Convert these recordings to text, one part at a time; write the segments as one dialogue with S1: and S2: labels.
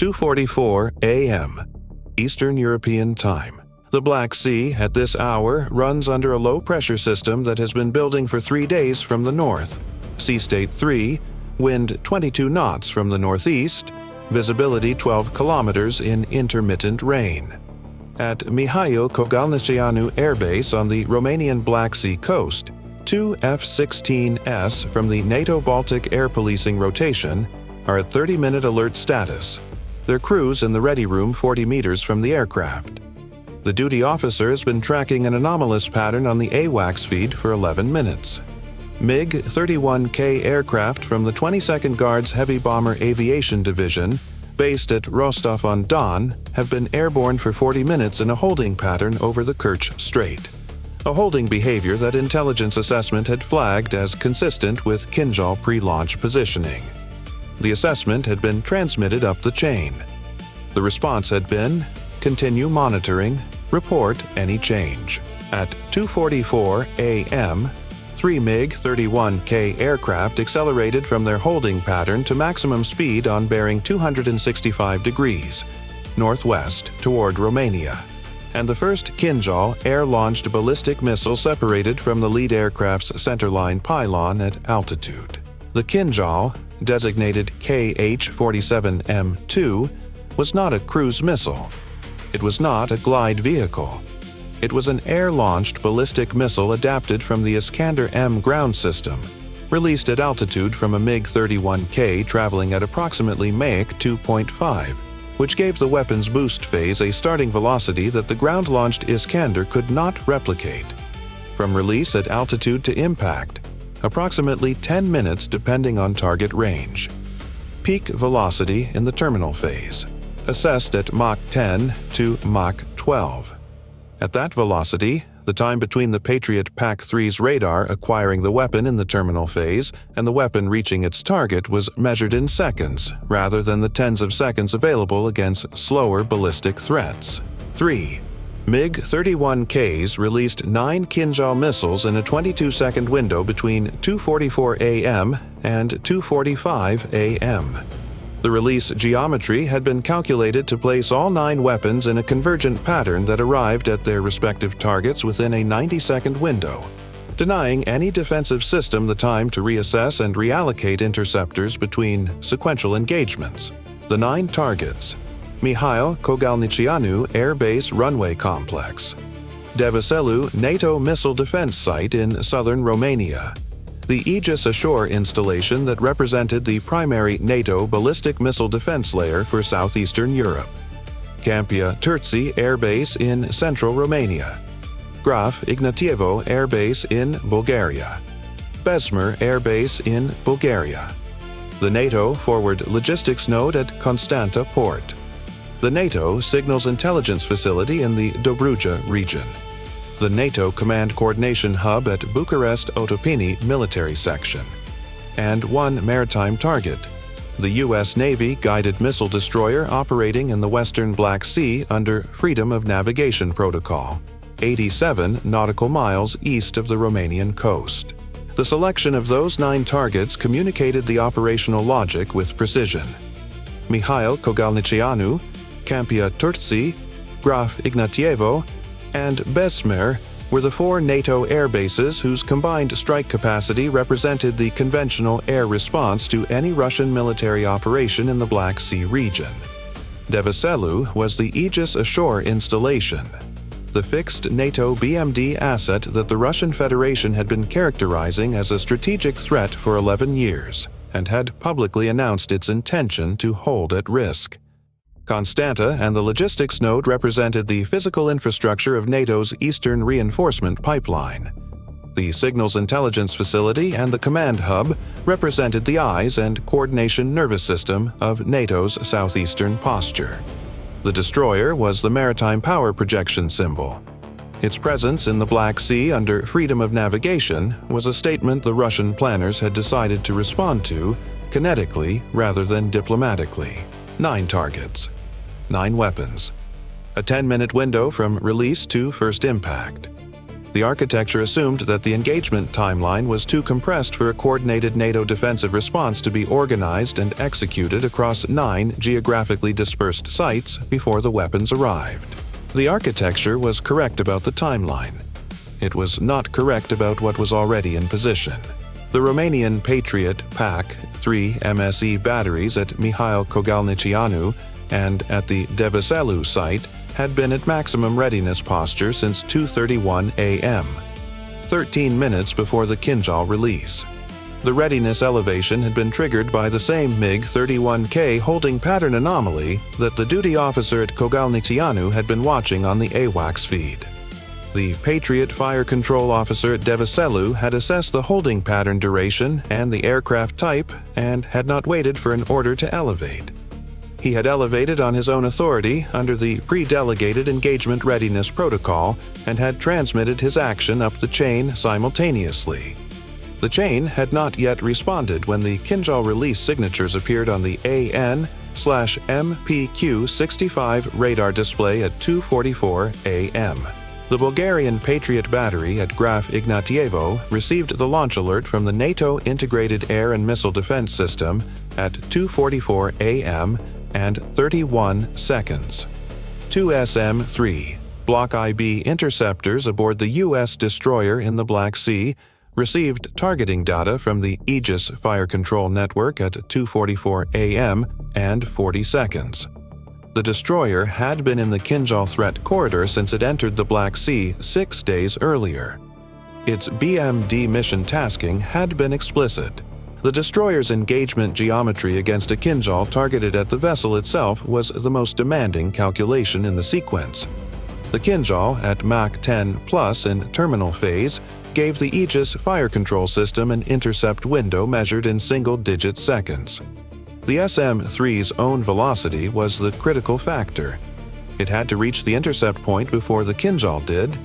S1: 2:44 a.m. Eastern European Time. The Black Sea at this hour runs under a low-pressure system that has been building for 3 days from the north. Sea state 3, wind 22 knots from the northeast, visibility 12 kilometers in intermittent rain. At Mihail Koghalniceanu Air Base on the Romanian Black Sea coast, 2 F-16s from the NATO Baltic Air Policing rotation are at 30-minute alert status. Their crews in the ready room 40 meters from the aircraft. The duty officer has been tracking an anomalous pattern on the AWACS feed for 11 minutes. MiG-31K aircraft from the 22nd Guards Heavy Bomber Aviation Division, based at Rostov-on-Don, have been airborne for 40 minutes in a holding pattern over the Kerch Strait. A holding behavior that intelligence assessment had flagged as consistent with Kinzhal pre-launch positioning. The assessment had been transmitted up the chain. The response had been, continue monitoring, report any change. At 2:44 a.m., 3 MiG-31K aircraft accelerated from their holding pattern to maximum speed on bearing 265 degrees, northwest toward Romania, and the first Kinzhal air-launched ballistic missile separated from the lead aircraft's centerline pylon at altitude. The Kinzhal, designated Kh-47M2, was not a cruise missile. It was not a glide vehicle. It was an air-launched ballistic missile adapted from the Iskander-M ground system, released at altitude from a MiG-31K traveling at approximately Mach 2.5, which gave the weapon's boost phase a starting velocity that the ground-launched Iskander could not replicate. From release at altitude to impact, approximately 10 minutes depending on target range. Peak velocity in the terminal phase, assessed at Mach 10 to Mach 12. At that velocity, the time between the Patriot PAC-3's radar acquiring the weapon in the terminal phase and the weapon reaching its target was measured in seconds rather than the tens of seconds available against slower ballistic threats. 3. MiG-31Ks released 9 Kinzhal missiles in a 22-second window between 2:44 a.m. and 2:45 a.m. The release geometry had been calculated to place all 9 weapons in a convergent pattern that arrived at their respective targets within a 90-second window, denying any defensive system the time to reassess and reallocate interceptors between sequential engagements. The 9 targets: Mihail Koghalniceanu Air Base Runway Complex, Deveselu NATO Missile Defense Site in southern Romania, the Aegis Ashore installation that represented the primary NATO ballistic missile defense layer for southeastern Europe, Câmpia Turci Air Base in central Romania, Graf Ignatievo Air Base in Bulgaria, Bezmer Air Base in Bulgaria, the NATO Forward Logistics Node at Constanta Port, the NATO Signals Intelligence Facility in the Dobruja region, the NATO Command Coordination Hub at Bucharest Otopeni Military Section, and 1 maritime target, the U.S. Navy guided missile destroyer operating in the western Black Sea under Freedom of Navigation Protocol, 87 nautical miles east of the Romanian coast. The selection of those 9 targets communicated the operational logic with precision. Mihail Koghalniceanu, Câmpia Turci, Graf Ignatievo, and Bezmer were the 4 NATO air bases whose combined strike capacity represented the conventional air response to any Russian military operation in the Black Sea region. Deveselu was the Aegis Ashore installation, the fixed NATO BMD asset that the Russian Federation had been characterizing as a strategic threat for 11 years and had publicly announced its intention to hold at risk. Constanta and the logistics node represented the physical infrastructure of NATO's Eastern Reinforcement Pipeline. The Signals Intelligence Facility and the Command Hub represented the eyes and coordination nervous system of NATO's southeastern posture. The destroyer was the maritime power projection symbol. Its presence in the Black Sea under freedom of navigation was a statement the Russian planners had decided to respond to kinetically rather than diplomatically. 9 targets. 9 weapons. A 10-minute window from release to first impact. The architecture assumed that the engagement timeline was too compressed for a coordinated NATO defensive response to be organized and executed across 9 geographically dispersed sites before the weapons arrived. The architecture was correct about the timeline. It was not correct about what was already in position. The Romanian Patriot PAC-3 MSE batteries at Mihail Koghalnicianu and at the Deveselu site had been at maximum readiness posture since 2:31 a.m., 13 minutes before the Kinzhal release. The readiness elevation had been triggered by the same MiG-31K holding pattern anomaly that the duty officer at Koghalnicianu had been watching on the AWACS feed. The Patriot fire control officer at Deveselu had assessed the holding pattern duration and the aircraft type and had not waited for an order to elevate. He had elevated on his own authority under the pre-delegated engagement readiness protocol and had transmitted his action up the chain simultaneously. The chain had not yet responded when the Kinzhal release signatures appeared on the AN/MPQ-65 radar display at 2:44 a.m. The Bulgarian Patriot battery at Graf Ignatievo received the launch alert from the NATO Integrated Air and Missile Defense System at 2:44 a.m. and 31 seconds. 2 SM-3 Block IB interceptors aboard the U.S. destroyer in the Black Sea received targeting data from the Aegis Fire Control Network at 2:44 a.m. and 40 seconds. The destroyer had been in the Kinzhal threat corridor since it entered the Black Sea 6 days earlier. Its BMD mission tasking had been explicit. The destroyer's engagement geometry against a Kinzhal targeted at the vessel itself was the most demanding calculation in the sequence. The Kinzhal at Mach 10+ in terminal phase gave the Aegis fire control system an intercept window measured in single-digit seconds. The SM-3's own velocity was the critical factor. It had to reach the intercept point before the Kinzhal did,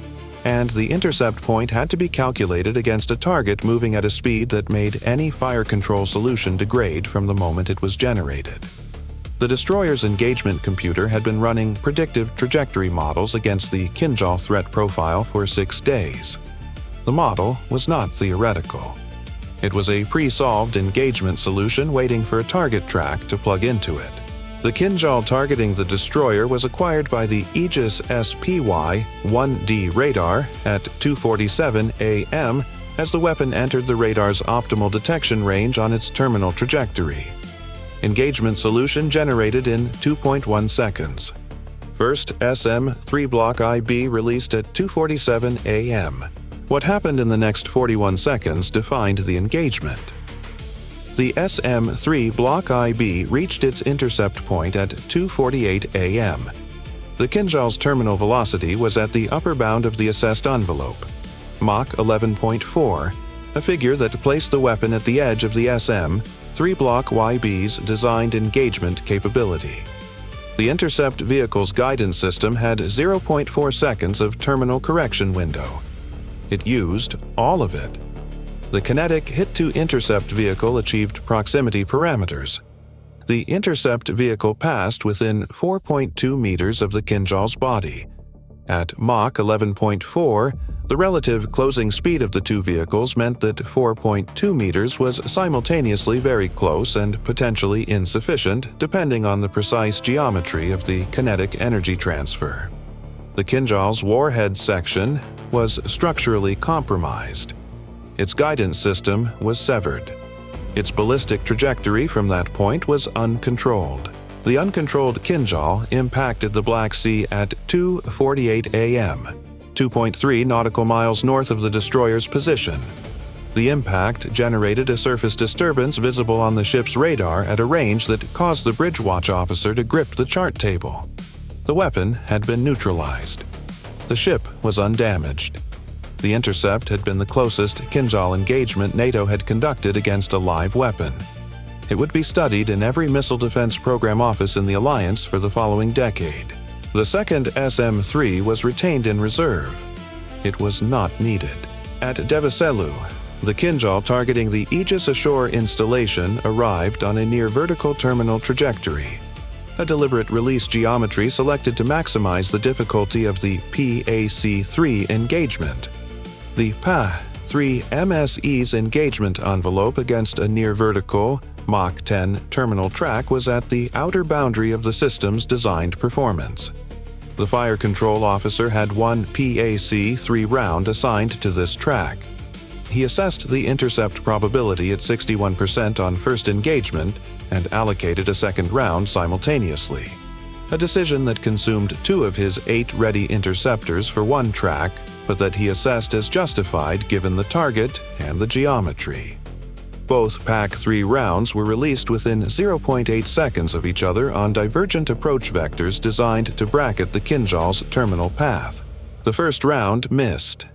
S1: and the intercept point had to be calculated against a target moving at a speed that made any fire control solution degrade from the moment it was generated. The destroyer's engagement computer had been running predictive trajectory models against the Kinzhal threat profile for 6 days. The model was not theoretical. It was a pre-solved engagement solution waiting for a target track to plug into it. The Kinzhal targeting the destroyer was acquired by the Aegis SPY-1D radar at 2:47 a.m. as the weapon entered the radar's optimal detection range on its terminal trajectory. Engagement solution generated in 2.1 seconds. First SM-3 Block IB released at 2:47 a.m. What happened in the next 41 seconds defined the engagement. The SM-3 Block IB reached its intercept point at 2:48 a.m. The Kinzhal's terminal velocity was at the upper bound of the assessed envelope, Mach 11.4, a figure that placed the weapon at the edge of the SM-3 Block YB's designed engagement capability. The intercept vehicle's guidance system had 0.4 seconds of terminal correction window. It used all of it. The kinetic hit-to-intercept vehicle achieved proximity parameters. The intercept vehicle passed within 4.2 meters of the Kinzhal's body. At Mach 11.4, the relative closing speed of the two vehicles meant that 4.2 meters was simultaneously very close and potentially insufficient, depending on the precise geometry of the kinetic energy transfer. The Kinzhal's warhead section was structurally compromised. Its guidance system was severed. Its ballistic trajectory from that point was uncontrolled. The uncontrolled Kinzhal impacted the Black Sea at 2:48 a.m., 2.3 nautical miles north of the destroyer's position. The impact generated a surface disturbance visible on the ship's radar at a range that caused the bridge watch officer to grip the chart table. The weapon had been neutralized. The ship was undamaged. The intercept had been the closest Kinzhal engagement NATO had conducted against a live weapon. It would be studied in every missile defense program office in the alliance for the following decade. The second SM-3 was retained in reserve. It was not needed. At Deveselu, the Kinzhal targeting the Aegis Ashore installation arrived on a near-vertical terminal trajectory. A deliberate release geometry selected to maximize the difficulty of the PAC-3 engagement. The PAC-3 MSE's engagement envelope against a near-vertical Mach 10 terminal track was at the outer boundary of the system's designed performance. The fire control officer had one PAC-3 round assigned to this track. He assessed the intercept probability at 61% on first engagement and allocated a second round simultaneously, a decision that consumed 2 of his 8 ready interceptors for one track, but that he assessed as justified given the target and the geometry. Both PAC-3 rounds were released within 0.8 seconds of each other on divergent approach vectors designed to bracket the Kinzhal's terminal path. The first round missed.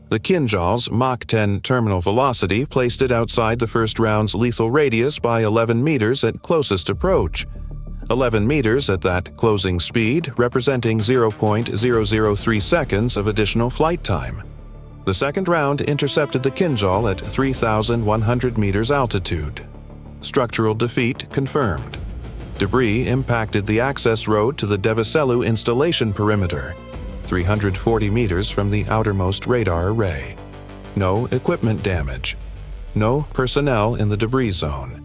S1: The Kinzhal's Mach 10 terminal velocity placed it outside the first round's lethal radius by 11 meters at closest approach. 11 meters at that closing speed, representing 0.003 seconds of additional flight time. The second round intercepted the Kinzhal at 3,100 meters altitude. Structural defeat confirmed. Debris impacted the access road to the Deveselu installation perimeter, 340 meters from the outermost radar array. No equipment damage. No personnel in the debris zone.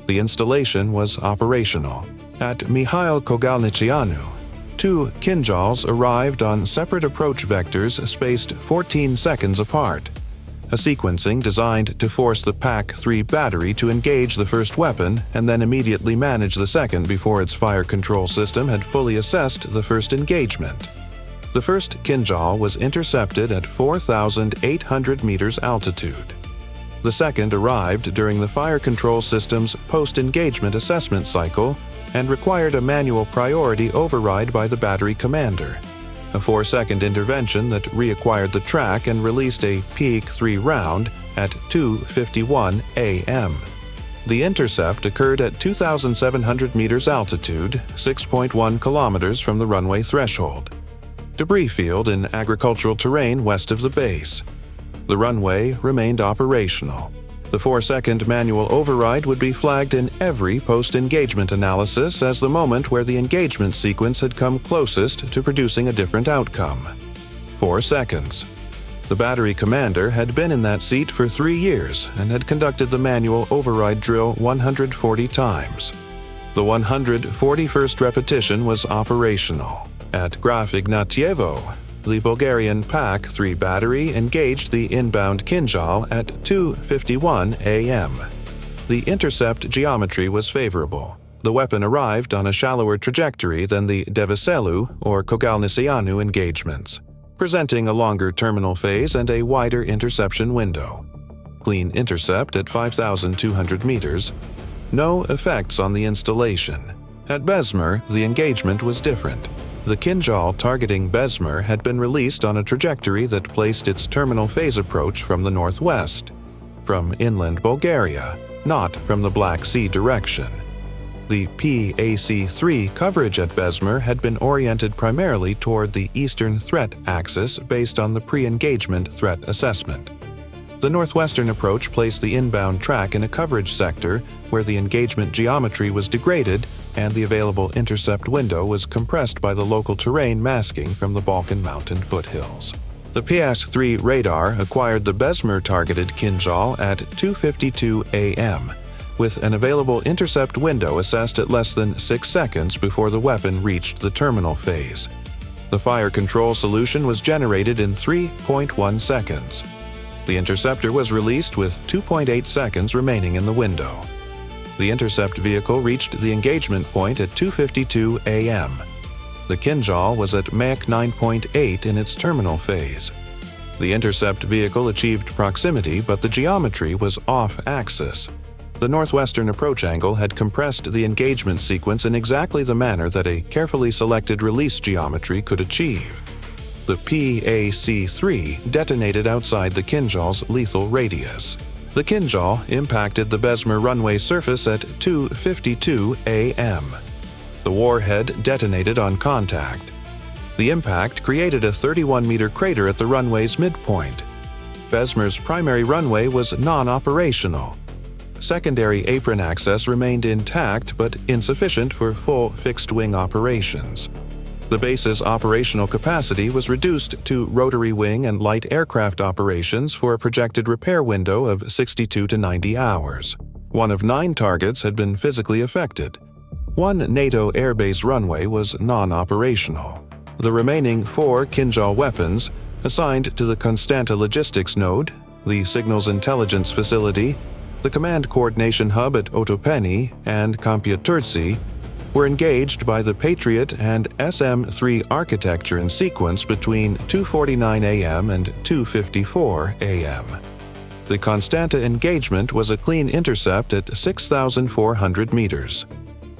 S1: The installation was operational. At Mihail Kogalnicianu, 2 Kinzhals arrived on separate approach vectors spaced 14 seconds apart, a sequencing designed to force the PAC-3 battery to engage the first weapon and then immediately manage the second before its fire control system had fully assessed the first engagement. The first Kinzhal was intercepted at 4,800 meters altitude. The second arrived during the fire control system's post-engagement assessment cycle and required a manual priority override by the battery commander, a 4-second intervention that reacquired the track and released a PAC-3 round at 2:51 a.m. The intercept occurred at 2,700 meters altitude, 6.1 kilometers from the runway threshold. Debris field in agricultural terrain west of the base. The runway remained operational. The 4-second manual override would be flagged in every post-engagement analysis as the moment where the engagement sequence had come closest to producing a different outcome. 4 seconds. The battery commander had been in that seat for 3 years and had conducted the manual override drill 140 times. The 141st repetition was operational. At Graf Ignatievo, the Bulgarian PAC-3 battery engaged the inbound Kinzhal at 2:51 a.m. The intercept geometry was favorable. The weapon arrived on a shallower trajectory than the Deveselu or Kogalnicianu engagements, presenting a longer terminal phase and a wider interception window. Clean intercept at 5,200 meters. No effects on the installation. At Bezmer, the engagement was different. The Kinzhal targeting Bezmer had been released on a trajectory that placed its terminal phase approach from the northwest, from inland Bulgaria, not from the Black Sea direction. The PAC-3 coverage at Bezmer had been oriented primarily toward the eastern threat axis based on the pre-engagement threat assessment. The northwestern approach placed the inbound track in a coverage sector where the engagement geometry was degraded and the available intercept window was compressed by the local terrain masking from the Balkan mountain foothills. The PAC-3 radar acquired the Bezmer-targeted Kinzhal at 2:52 a.m., with an available intercept window assessed at less than 6 seconds before the weapon reached the terminal phase. The fire control solution was generated in 3.1 seconds. The interceptor was released with 2.8 seconds remaining in the window. The intercept vehicle reached the engagement point at 2:52 a.m. The Kinzhal was at Mach 9.8 in its terminal phase. The intercept vehicle achieved proximity, but the geometry was off-axis. The northwestern approach angle had compressed the engagement sequence in exactly the manner that a carefully selected release geometry could achieve. The PAC-3 detonated outside the Kinzhal's lethal radius. The Kinzhal impacted the Bezmer runway surface at 2:52 a.m. The warhead detonated on contact. The impact created a 31-meter crater at the runway's midpoint. Bezmer's primary runway was non-operational. Secondary apron access remained intact but insufficient for full fixed-wing operations. The base's operational capacity was reduced to rotary wing and light aircraft operations for a projected repair window of 62 to 90 hours. 1 of 9 targets had been physically affected. 1 NATO airbase runway was non-operational. The remaining 4 Kinzhal weapons, assigned to the Constanta logistics node, the signals intelligence facility, the command coordination hub at Otopeni and Kh-47M2 were engaged by the Patriot and SM-3 architecture in sequence between 2:49 a.m. and 2:54 a.m. The Constanta engagement was a clean intercept at 6,400 meters.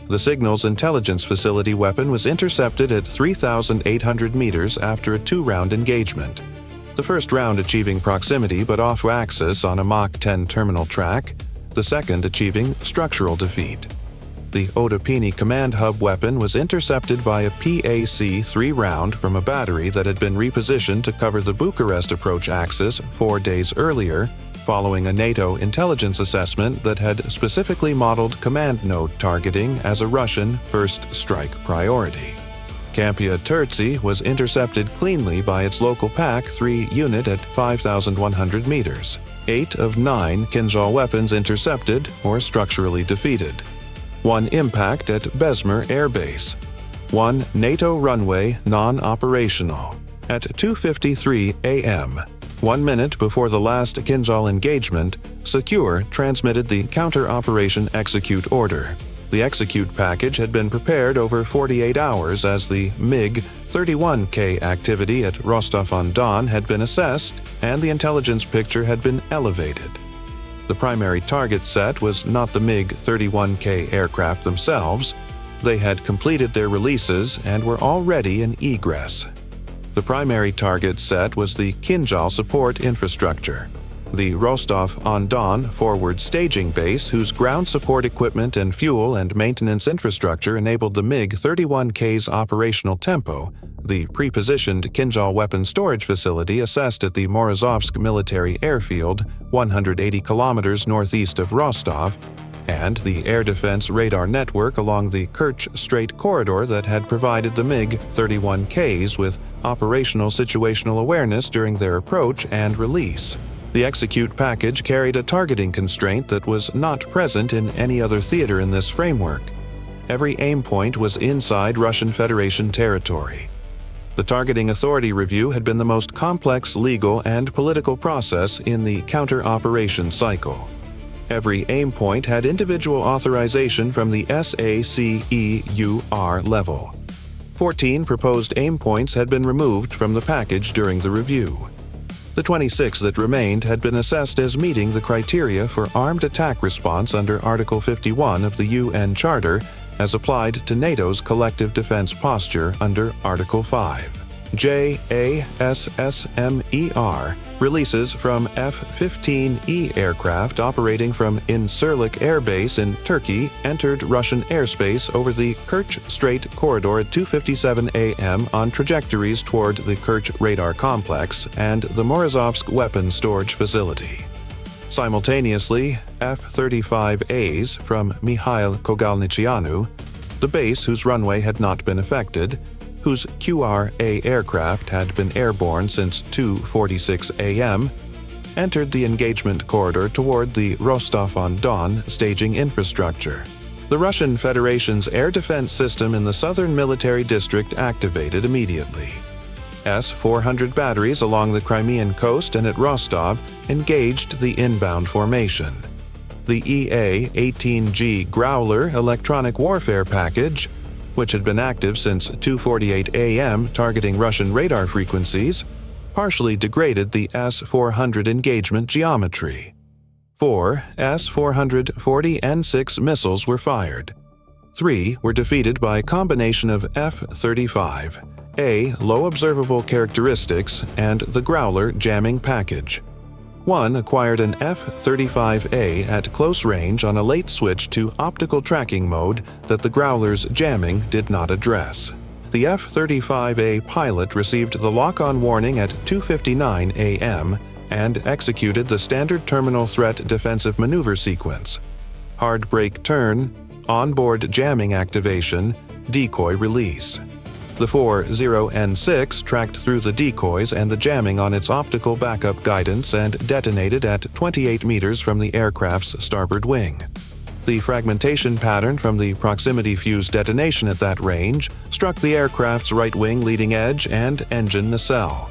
S1: The signals intelligence facility weapon was intercepted at 3,800 meters after a 2-round engagement. The first round achieving proximity but off-axis on a Mach 10 terminal track, the second achieving structural defeat. The Otopeni command hub weapon was intercepted by a PAC-3 round from a battery that had been repositioned to cover the Bucharest approach axis 4 days earlier, following a NATO intelligence assessment that had specifically modeled command node targeting as a Russian first strike priority. Kh-47M2 was intercepted cleanly by its local PAC-3 unit at 5,100 meters. 8 of 9 Kinzhal weapons intercepted or structurally defeated. 1 impact at Bezmer Air Base. 1 NATO runway non-operational. At 2:53 a.m., 1 minute before the last Kinzhal engagement, Secure transmitted the counter-operation execute order. The execute package had been prepared over 48 hours as the MiG-31K activity at Rostov-on-Don had been assessed and the intelligence picture had been elevated. The primary target set was not the MiG-31K aircraft themselves. They had completed their releases and were already in egress. The primary target set was the Kinzhal support infrastructure, the Rostov-on-Don forward staging base whose ground support equipment and fuel and maintenance infrastructure enabled the MiG-31K's operational tempo, the pre-positioned Kinzhal weapon storage facility assessed at the Morozovsk military airfield 180 kilometers northeast of Rostov, and the air defense radar network along the Kerch Strait corridor that had provided the MiG-31Ks with operational situational awareness during their approach and release. The execute package carried a targeting constraint that was not present in any other theater in this framework. Every aim point was inside Russian Federation territory. The Targeting Authority Review had been the most complex legal and political process in the counter-operation cycle. Every aim point had individual authorization from the SACEUR level. 14 proposed aim points had been removed from the package during the review. The 26 that remained had been assessed as meeting the criteria for armed attack response under Article 51 of the UN Charter as applied to NATO's collective defense posture under Article 5. JASSM-ER releases from F-15E aircraft operating from Incirlik Air Base in Turkey entered Russian airspace over the Kerch Strait corridor at 2:57 a.m. on trajectories toward the Kerch radar complex and the Morozovsk weapons storage facility. Simultaneously, F-35As from Mikhail Kogalnichianu, the base whose runway had not been affected, whose QRA aircraft had been airborne since 2:46 a.m., entered the engagement corridor toward the Rostov-on-Don staging infrastructure. The Russian Federation's air defense system in the southern military district activated immediately. S-400 batteries along the Crimean coast and at Rostov engaged the inbound formation. The EA-18G Growler electronic warfare package, which had been active since 2:48 a.m. targeting Russian radar frequencies, partially degraded the S-400 engagement geometry. 4 S-440N6 missiles were fired. 3 were defeated by a combination of F-35A low observable characteristics and the Growler jamming package. 1 acquired an F-35A at close range on a late switch to optical tracking mode that the Growler's jamming did not address. The F-35A pilot received the lock-on warning at 2:59 a.m. and executed the standard terminal threat defensive maneuver sequence: hard brake turn, onboard jamming activation, decoy release. The 40N6 tracked through the decoys and the jamming on its optical backup guidance and detonated at 28 meters from the aircraft's starboard wing. The fragmentation pattern from the proximity fuse detonation at that range struck the aircraft's right wing leading edge and engine nacelle.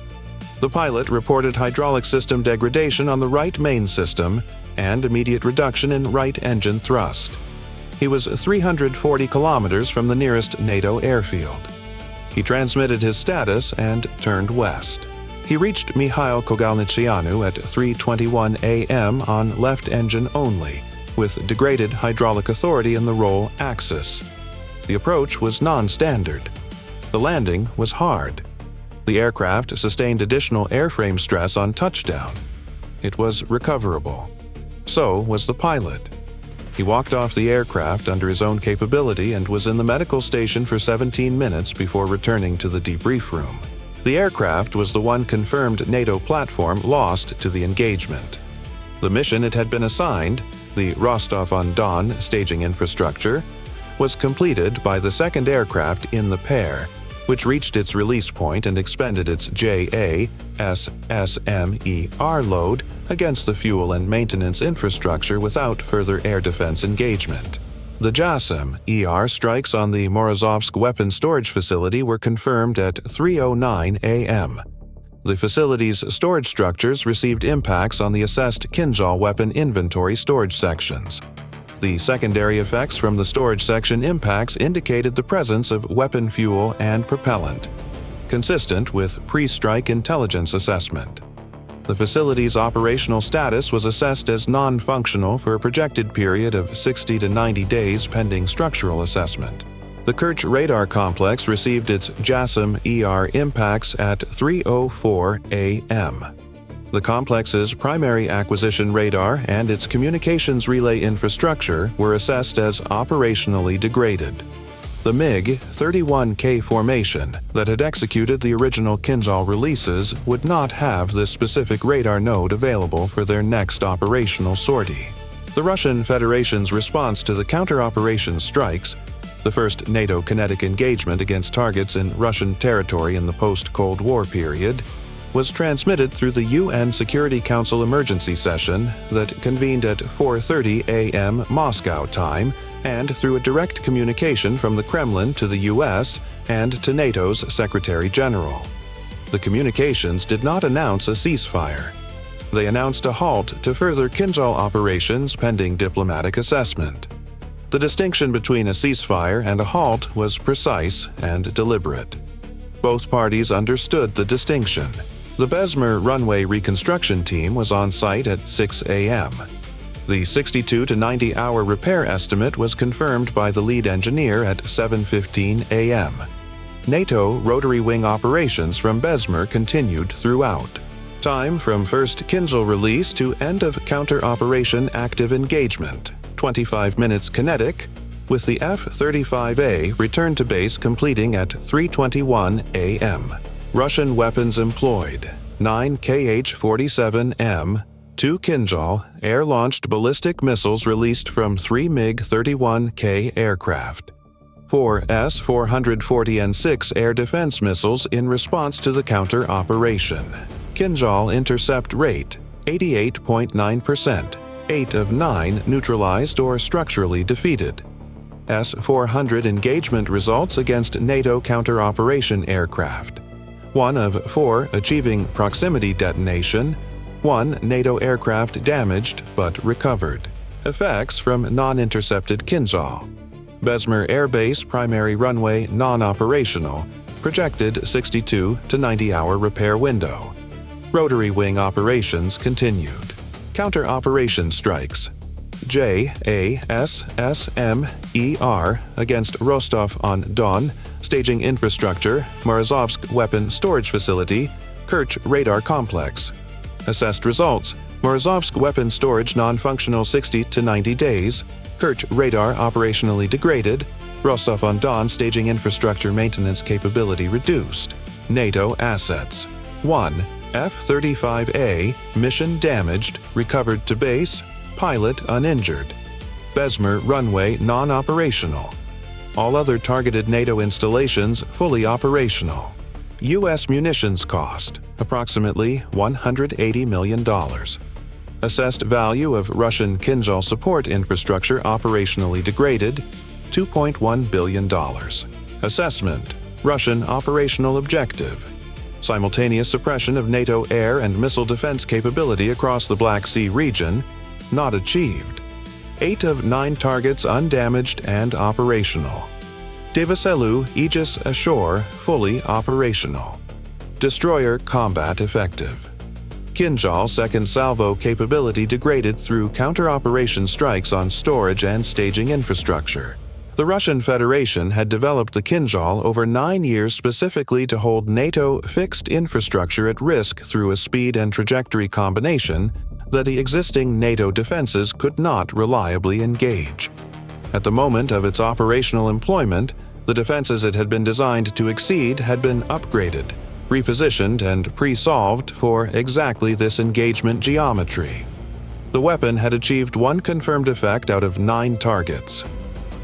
S1: The pilot reported hydraulic system degradation on the right main system and immediate reduction in right engine thrust. He was 340 kilometers from the nearest NATO airfield. He transmitted his status and turned west. He reached Mihail Kogalnicianu at 3:21 a.m. on left engine only, with degraded hydraulic authority in the roll axis. The approach was non-standard. The landing was hard. The aircraft sustained additional airframe stress on touchdown. It was recoverable. So was the pilot. He walked off the aircraft under his own capability and was in the medical station for 17 minutes before returning to the debrief room. The aircraft was the one confirmed NATO platform lost to the engagement. The mission it had been assigned, the Rostov-on-Don staging infrastructure, was completed by the second aircraft in the pair, which reached its release point and expended its JASSM-ER load against the fuel and maintenance infrastructure without further air defense engagement. The JASSM-ER strikes on the Morozovsk weapons storage facility were confirmed at 3:09 a.m. The facility's storage structures received impacts on the assessed Kinzhal weapon inventory storage sections. The secondary effects from the storage section impacts indicated the presence of weapon fuel and propellant, consistent with pre-strike intelligence assessment. The facility's operational status was assessed as non-functional for a projected period of 60 to 90 days pending structural assessment. The Kerch radar complex received its JASSM-ER impacts at 3:04 a.m. The complex's primary acquisition radar and its communications relay infrastructure were assessed as operationally degraded. The MiG-31K formation that had executed the original Kinzhal releases would not have this specific radar node available for their next operational sortie. The Russian Federation's response to the counter-operations strikes, the first NATO kinetic engagement against targets in Russian territory in the post-Cold War period, was transmitted through the UN Security Council emergency session that convened at 4:30 a.m. Moscow time and through a direct communication from the Kremlin to the US and to NATO's Secretary General. The communications did not announce a ceasefire. They announced a halt to further Kinzhal operations pending diplomatic assessment. The distinction between a ceasefire and a halt was precise and deliberate. Both parties understood the distinction. The Bezmer runway reconstruction team was on site at 6 a.m. The 62 to 90-hour repair estimate was confirmed by the lead engineer at 7:15 a.m. NATO rotary wing operations from Bezmer continued throughout. Time from first Kinzhal release to end of counter-operation active engagement, 25 minutes kinetic, with the F-35A return to base completing at 3:21 a.m. Russian weapons employed, 9 Kh-47M2 Kinzhal air-launched ballistic missiles released from 3 MiG-31K aircraft, 4 S-440N6 air defense missiles in response to the counter-operation. Kinzhal intercept rate, 88.9%, 8 of 9 neutralized or structurally defeated. S-400 engagement results against NATO counter-operation aircraft. 1 of 4 achieving proximity detonation, 1 NATO aircraft damaged but recovered. Effects from non-intercepted Kinzhal. Bezmer Air Base primary runway non-operational, projected 62 to 90-hour repair window. Rotary wing operations continued. Counter-operation strikes. JASSM-ER against Rostov-on-Don, staging infrastructure, Morozovsk weapon storage facility, Kerch radar complex. Assessed results: Morozovsk weapon storage non-functional 60 to 90 days, Kerch radar operationally degraded, Rostov-on-Don staging infrastructure maintenance capability reduced. NATO assets: 1. F-35A, mission damaged, recovered to base, pilot uninjured. Bezmer runway non-operational. All other targeted NATO installations fully operational. U.S. munitions cost, approximately $180 million. Assessed value of Russian Kinzhal support infrastructure operationally degraded, $2.1 billion. Assessment: Russian operational objective: simultaneous suppression of NATO air and missile defense capability across the Black Sea region, not achieved. 8 of 9 targets undamaged and operational. Deveselu Aegis Ashore fully operational. Destroyer combat effective. Kinzhal second salvo capability degraded through counter-operation strikes on storage and staging infrastructure. The Russian Federation had developed the Kinzhal over 9 years specifically to hold NATO fixed infrastructure at risk through a speed and trajectory combination that the existing NATO defenses could not reliably engage. At the moment of its operational employment, the defenses it had been designed to exceed had been upgraded, repositioned, and pre-solved for exactly this engagement geometry. The weapon had achieved 1 confirmed effect out of 9 targets.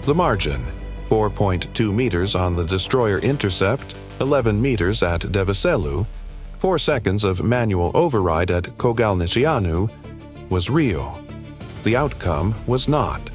S1: The margin: 4.2 meters on the destroyer intercept, 11 meters at Deveselu, 4 seconds of manual override at Koghalnicianu, was real. The outcome was not.